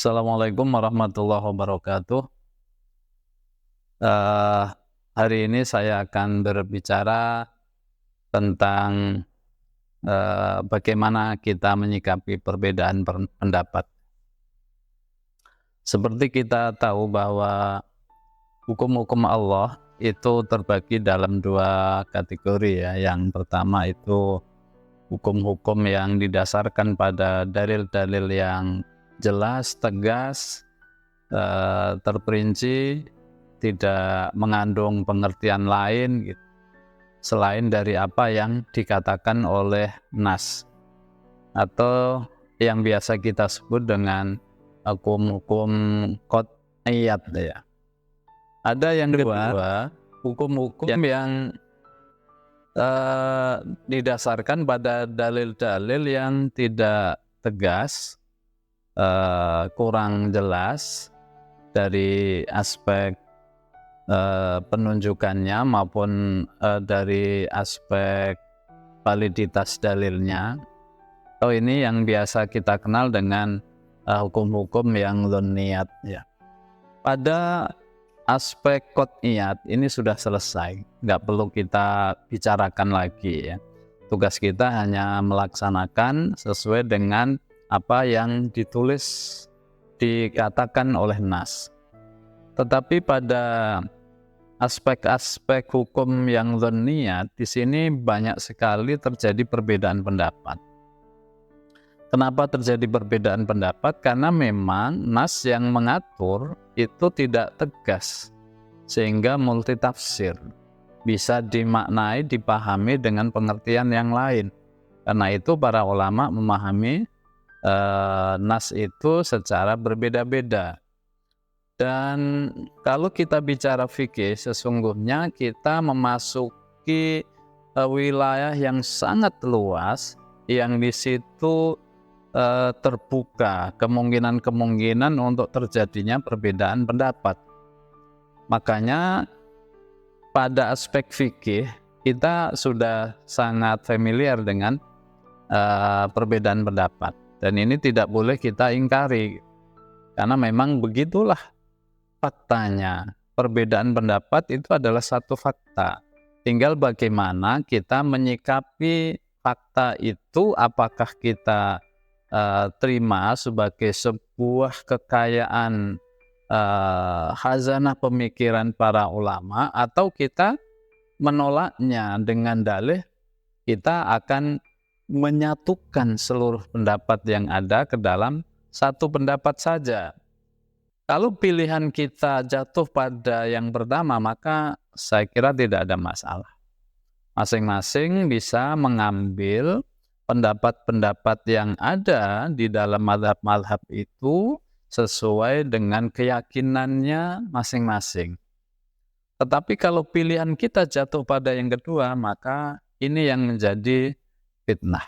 Assalamualaikum warahmatullahi wabarakatuh. Eh, Hari ini saya akan berbicara tentang bagaimana kita menyikapi perbedaan pendapat. Seperti kita tahu bahwa hukum-hukum Allah itu terbagi dalam dua kategori ya. Yang pertama itu hukum-hukum yang didasarkan pada dalil-dalil yang jelas, tegas, terperinci, tidak mengandung pengertian lain gitu, selain dari apa yang dikatakan oleh nas atau yang biasa kita sebut dengan hukum-hukum qat'iyat ya. Ada yang kedua, hukum-hukum yang didasarkan pada dalil-dalil yang tidak tegas, kurang jelas dari aspek penunjukannya maupun dari aspek validitas dalilnya. Ini yang biasa kita kenal dengan hukum-hukum yang dhanniyat ya. Pada aspek qat'iyat ini sudah selesai, nggak perlu kita bicarakan lagi ya. Tugas kita hanya melaksanakan sesuai dengan apa yang ditulis, dikatakan oleh nas. Tetapi pada aspek-aspek hukum yang dhanniyat di sini banyak sekali terjadi perbedaan pendapat. Kenapa terjadi perbedaan pendapat? Karena memang nas yang mengatur itu tidak tegas, sehingga multitafsir, bisa dimaknai, dipahami dengan pengertian yang lain. Karena itu para ulama memahami nas itu secara berbeda-beda. Dan kalau kita bicara fikih, sesungguhnya kita memasuki wilayah yang sangat luas, yang di situ terbuka kemungkinan-kemungkinan untuk terjadinya perbedaan pendapat. Makanya pada aspek fikih kita sudah sangat familiar dengan perbedaan pendapat, dan ini tidak boleh kita ingkari karena memang begitulah faktanya. Perbedaan pendapat itu adalah satu fakta. Tinggal bagaimana kita menyikapi fakta itu, apakah kita terima sebagai sebuah kekayaan khazanah pemikiran para ulama, atau kita menolaknya dengan dalih kita akan menyatukan seluruh pendapat yang ada ke dalam satu pendapat saja. Kalau pilihan kita jatuh pada yang pertama, maka saya kira tidak ada masalah. Masing-masing bisa mengambil pendapat-pendapat yang ada di dalam mazhab-mazhab itu sesuai dengan keyakinannya masing-masing. Tetapi kalau pilihan kita jatuh pada yang kedua, maka ini yang menjadi fitnah.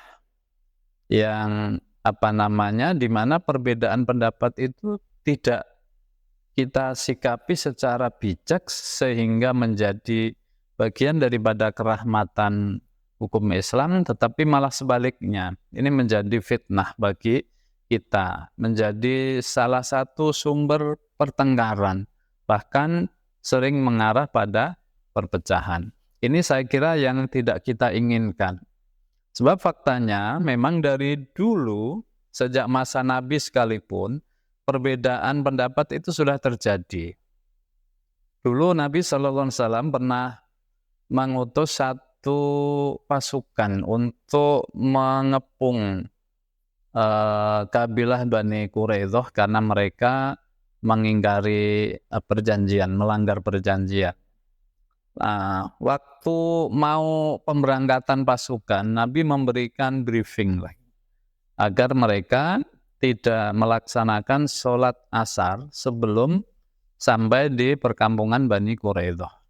Yang di mana perbedaan pendapat itu tidak kita sikapi secara bijak sehingga menjadi bagian daripada kerahmatan hukum Islam, tetapi malah sebaliknya. Ini menjadi fitnah bagi kita, menjadi salah satu sumber pertengkaran, bahkan sering mengarah pada perpecahan. Ini saya kira yang tidak kita inginkan. Sebab faktanya memang dari dulu, sejak masa Nabi sekalipun, perbedaan pendapat itu sudah terjadi. Dulu Nabi SAW pernah mengutus satu pasukan untuk mengepung kabilah Bani Quraidah karena mereka mengingkari perjanjian, melanggar perjanjian. Waktu mau pemberangkatan pasukan, Nabi memberikan briefing agar mereka tidak melaksanakan sholat asar sebelum sampai di perkampungan Bani Quraidah.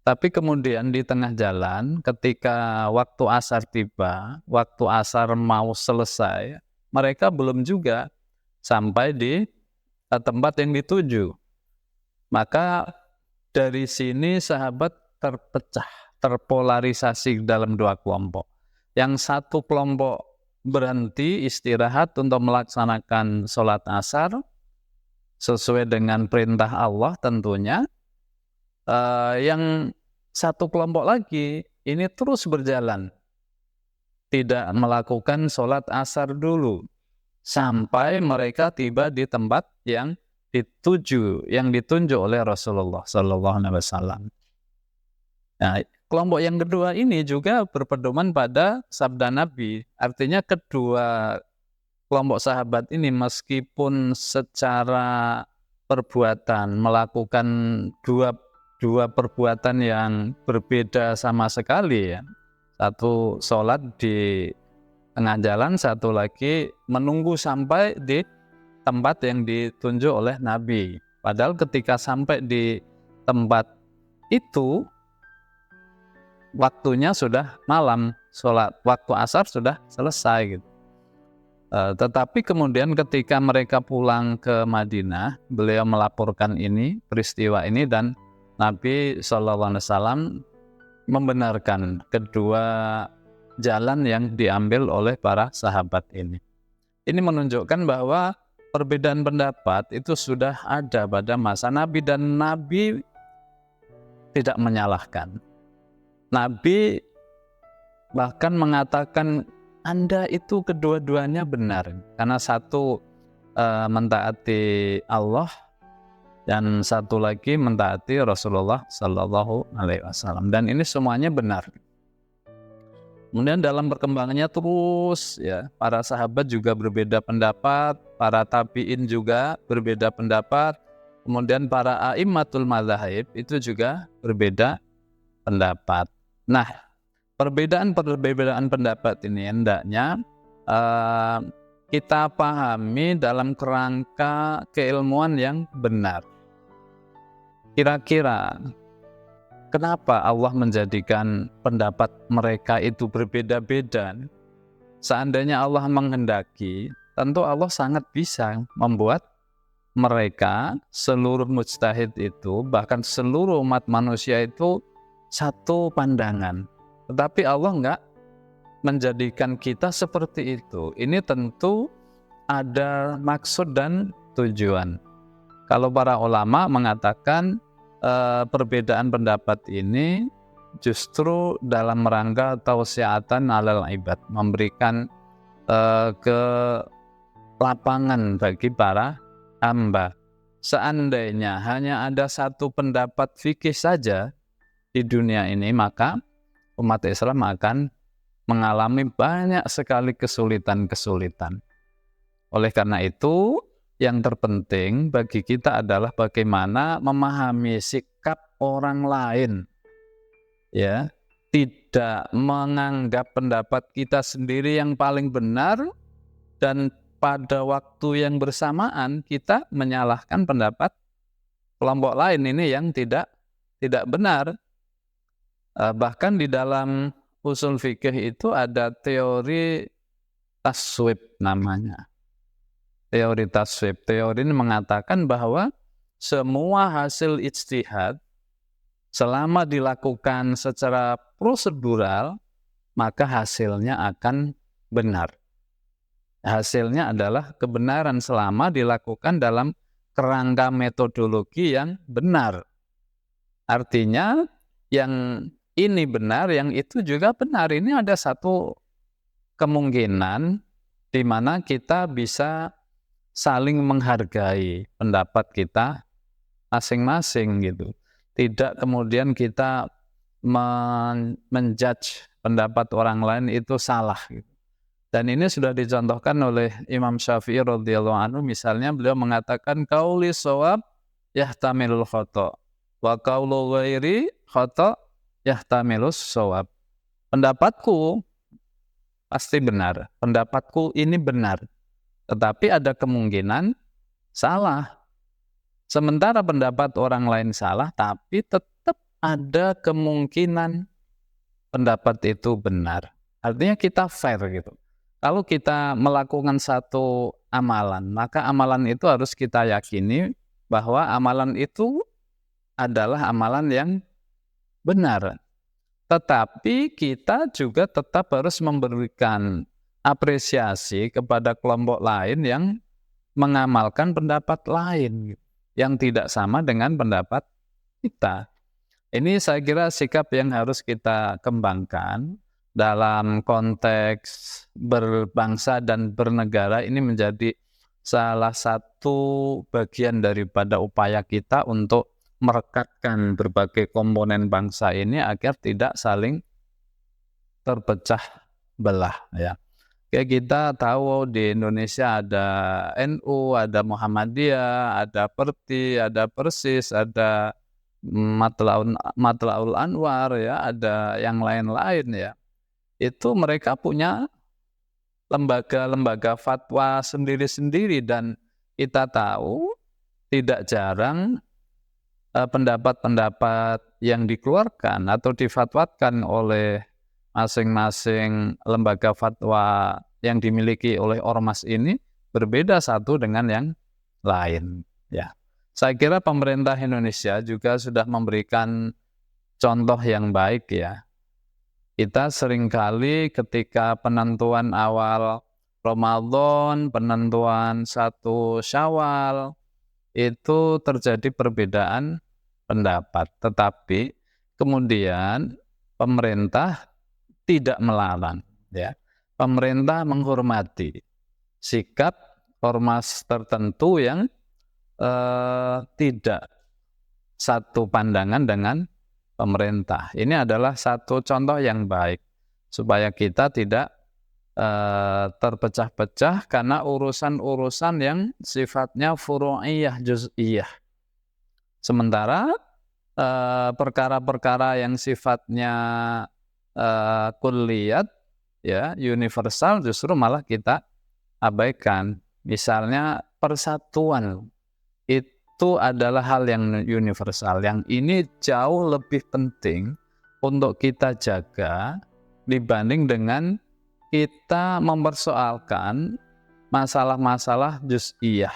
Tapi kemudian di tengah jalan, ketika waktu asar tiba, waktu asar mau selesai, mereka belum juga sampai di tempat yang dituju. Maka dari sini sahabat terpecah, terpolarisasi dalam dua kelompok. Yang satu kelompok berhenti istirahat untuk melaksanakan sholat asar sesuai dengan perintah Allah tentunya. Yang satu kelompok lagi ini terus berjalan, tidak melakukan sholat asar dulu sampai mereka tiba di tempat yang ditunjuk oleh Rasulullah Sallallahu Alaihi Wasallam. Nah, kelompok yang kedua ini juga berpedoman pada sabda Nabi. Artinya kedua kelompok sahabat ini meskipun secara perbuatan melakukan dua perbuatan yang berbeda sama sekali ya. Satu sholat di tengah jalan, satu lagi menunggu sampai di tempat yang ditunjuk oleh Nabi. Padahal ketika sampai di tempat itu waktunya sudah malam, sholat waktu asar sudah selesai gitu. Tetapi kemudian ketika mereka pulang ke Madinah, beliau melaporkan peristiwa ini, dan Nabi SAW membenarkan kedua jalan yang diambil oleh para sahabat ini. Ini menunjukkan bahwa perbedaan pendapat itu sudah ada pada masa Nabi, dan Nabi tidak menyalahkan. Nabi bahkan mengatakan Anda itu kedua-duanya benar, karena satu mentaati Allah dan satu lagi mentaati Rasulullah Sallallahu Alaihi Wasallam, dan ini semuanya benar. Kemudian dalam perkembangannya terus ya, para sahabat juga berbeda pendapat, para tabi'in juga berbeda pendapat, kemudian para a'immatul madzhab itu juga berbeda pendapat. Nah, perbedaan pendapat ini hendaknya kita pahami dalam kerangka keilmuan yang benar. Kira-kira kenapa Allah menjadikan pendapat mereka itu berbeda-beda? Seandainya Allah menghendaki, tentu Allah sangat bisa membuat mereka, seluruh mujtahid itu, bahkan seluruh umat manusia itu satu pandangan. Tetapi Allah enggak menjadikan kita seperti itu. Ini tentu ada maksud dan tujuan. Kalau para ulama mengatakan perbedaan pendapat ini justru dalam rangka tausiatan alal ibad, memberikan ke lapangan bagi para hamba. Seandainya hanya ada satu pendapat fikih saja di dunia ini, maka umat Islam akan mengalami banyak sekali kesulitan-kesulitan. Oleh karena itu, yang terpenting bagi kita adalah bagaimana memahami sikap orang lain. Ya, tidak menganggap pendapat kita sendiri yang paling benar, dan pada waktu yang bersamaan kita menyalahkan pendapat kelompok lain ini yang tidak benar. Bahkan di dalam usul fikih itu ada teori taswib namanya. Teori taswib. Teori ini mengatakan bahwa semua hasil ijtihad selama dilakukan secara prosedural, maka hasilnya akan benar. Hasilnya adalah kebenaran selama dilakukan dalam kerangka metodologi yang benar. Artinya yang ini benar, yang itu juga benar. Ini ada satu kemungkinan di mana kita bisa saling menghargai pendapat kita masing-masing gitu. Tidak kemudian kita menjudge pendapat orang lain itu salah gitu. Dan ini sudah dicontohkan oleh Imam Syafi'i radhiyallahu anhu. Misalnya beliau mengatakan qauli shawab yahtamilul khata' wa qaulu ghairi khata' yahtamilus shawab. Pendapatku pasti benar, pendapatku ini benar, tetapi ada kemungkinan salah. Sementara pendapat orang lain salah, tapi tetap ada kemungkinan pendapat itu benar. Artinya kita fair gitu. Kalau kita melakukan satu amalan, maka amalan itu harus kita yakini bahwa amalan itu adalah amalan yang benar. Tetapi kita juga tetap harus memberikan apresiasi kepada kelompok lain yang mengamalkan pendapat lain yang tidak sama dengan pendapat kita. Ini saya kira sikap yang harus kita kembangkan dalam konteks berbangsa dan bernegara. Ini menjadi salah satu bagian daripada upaya kita untuk merekatkan berbagai komponen bangsa ini agar tidak saling terpecah belah, ya. Kayak kita tahu di Indonesia ada NU, ada Muhammadiyah, ada Perti, ada Persis, ada Matlaul Anwar, ya, ada yang lain-lain, ya. Itu mereka punya lembaga-lembaga fatwa sendiri-sendiri, dan kita tahu tidak jarang pendapat-pendapat yang dikeluarkan atau difatwakan oleh masing-masing lembaga fatwa yang dimiliki oleh ormas ini berbeda satu dengan yang lain, ya. Saya kira pemerintah Indonesia juga sudah memberikan contoh yang baik, ya. Kita seringkali ketika penentuan awal Ramadan, penentuan 1 Syawal, itu terjadi perbedaan pendapat. Tetapi kemudian pemerintah tidak melarang, ya. Pemerintah menghormati sikap ormas tertentu yang tidak satu pandangan dengan pemerintah. Ini adalah satu contoh yang baik supaya kita tidak terpecah-pecah karena urusan-urusan yang sifatnya furu'iyah, juz'iyah. Sementara perkara-perkara yang sifatnya kulliyat, ya, universal, justru malah kita abaikan. Misalnya persatuan itu adalah hal yang universal, yang ini jauh lebih penting untuk kita jaga dibanding dengan kita mempersoalkan masalah-masalah juz'iyah,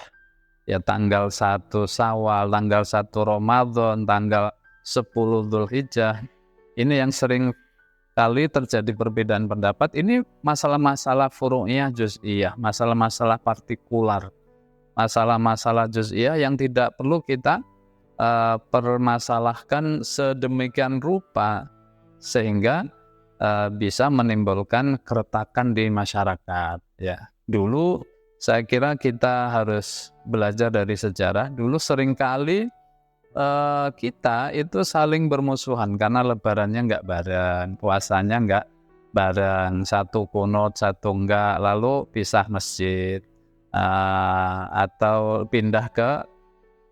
ya, tanggal 1 Syawal, tanggal 1 Ramadan, tanggal 10 Dzulhijjah. Ini yang sering kali terjadi perbedaan pendapat. Ini masalah-masalah furu'iyah, juz'iyah, masalah-masalah partikular, masalah-masalah juz'iyah yang tidak perlu kita permasalahkan sedemikian rupa sehingga bisa menimbulkan keretakan di masyarakat, ya. Dulu saya kira kita harus belajar dari sejarah. Dulu seringkali kita itu saling bermusuhan karena lebarannya nggak bareng, puasanya nggak bareng, satu kunut, satu enggak, lalu pisah masjid atau pindah ke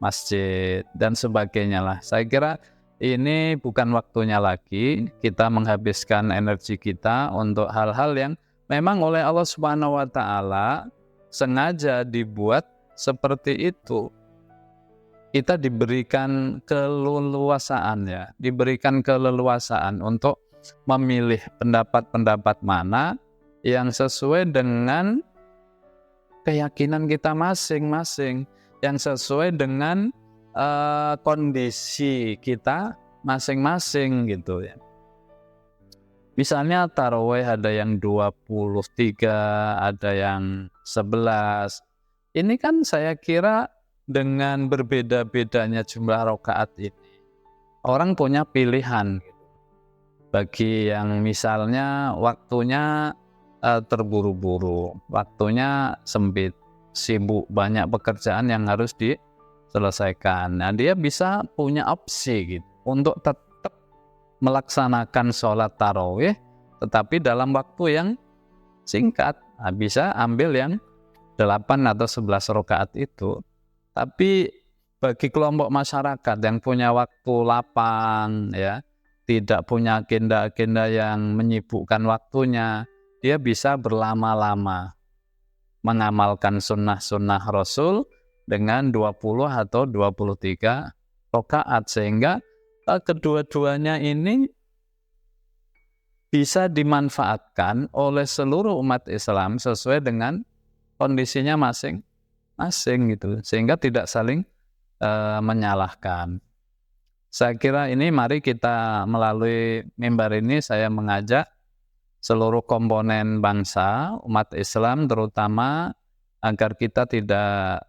masjid dan sebagainya lah. Saya kira ini bukan waktunya lagi kita menghabiskan energi kita untuk hal-hal yang memang oleh Allah Subhanahu wa Ta'ala sengaja dibuat seperti itu. Kita diberikan keleluasaan, ya, diberikan keleluasaan untuk memilih pendapat-pendapat mana yang sesuai dengan keyakinan kita masing-masing, yang sesuai dengan kondisi kita masing-masing, gitu, ya. Misalnya tarawih ada yang 23, ada yang 11. Ini kan saya kira dengan berbeda-bedanya jumlah rakaat ini, orang punya pilihan. Bagi yang misalnya waktunya terburu-buru, waktunya sempit, sibuk, banyak pekerjaan yang harus diselesaikan. Nah, dia bisa punya opsi gitu untuk tetap melaksanakan sholat tarawih, tetapi dalam waktu yang singkat. Nah, bisa ambil yang 8 atau 11 rakaat itu. Tapi bagi kelompok masyarakat yang punya waktu lapang, ya, tidak punya agenda-agenda yang menyibukkan waktunya, dia bisa berlama-lama mengamalkan sunnah-sunnah Rasul dengan 20 atau 23 rakaat, sehingga kedua-duanya ini bisa dimanfaatkan oleh seluruh umat Islam sesuai dengan kondisinya masing-masing, gitu, sehingga tidak saling menyalahkan. Saya kira ini, mari kita melalui mimbar ini saya mengajak seluruh komponen bangsa, umat Islam terutama, agar kita tidak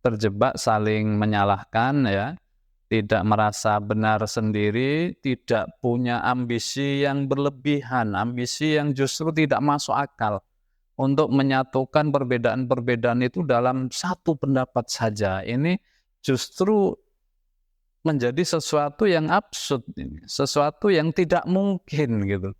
terjebak saling menyalahkan ya, tidak merasa benar sendiri, tidak punya ambisi yang berlebihan, ambisi yang justru tidak masuk akal untuk menyatukan perbedaan-perbedaan itu dalam satu pendapat saja. Ini justru menjadi sesuatu yang absurd, sesuatu yang tidak mungkin gitu.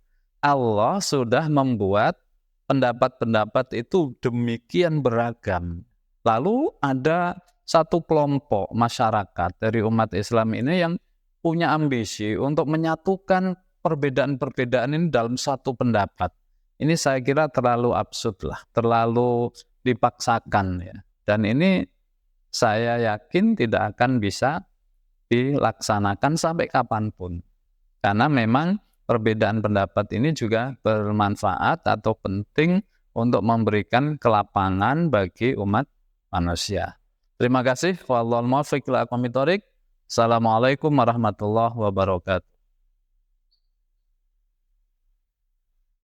Allah sudah membuat pendapat-pendapat itu demikian beragam. Lalu ada satu kelompok masyarakat dari umat Islam ini yang punya ambisi untuk menyatukan perbedaan-perbedaan ini dalam satu pendapat. Ini saya kira terlalu absurd lah, terlalu dipaksakan ya. Dan ini saya yakin tidak akan bisa dilaksanakan sampai kapanpun. Karena memang perbedaan pendapat ini juga bermanfaat atau penting untuk memberikan kelapangan bagi umat manusia. Terima kasih. Wallahul muwaffiq ila aqwamit thoriq. Assalamualaikum warahmatullahi wabarakatuh.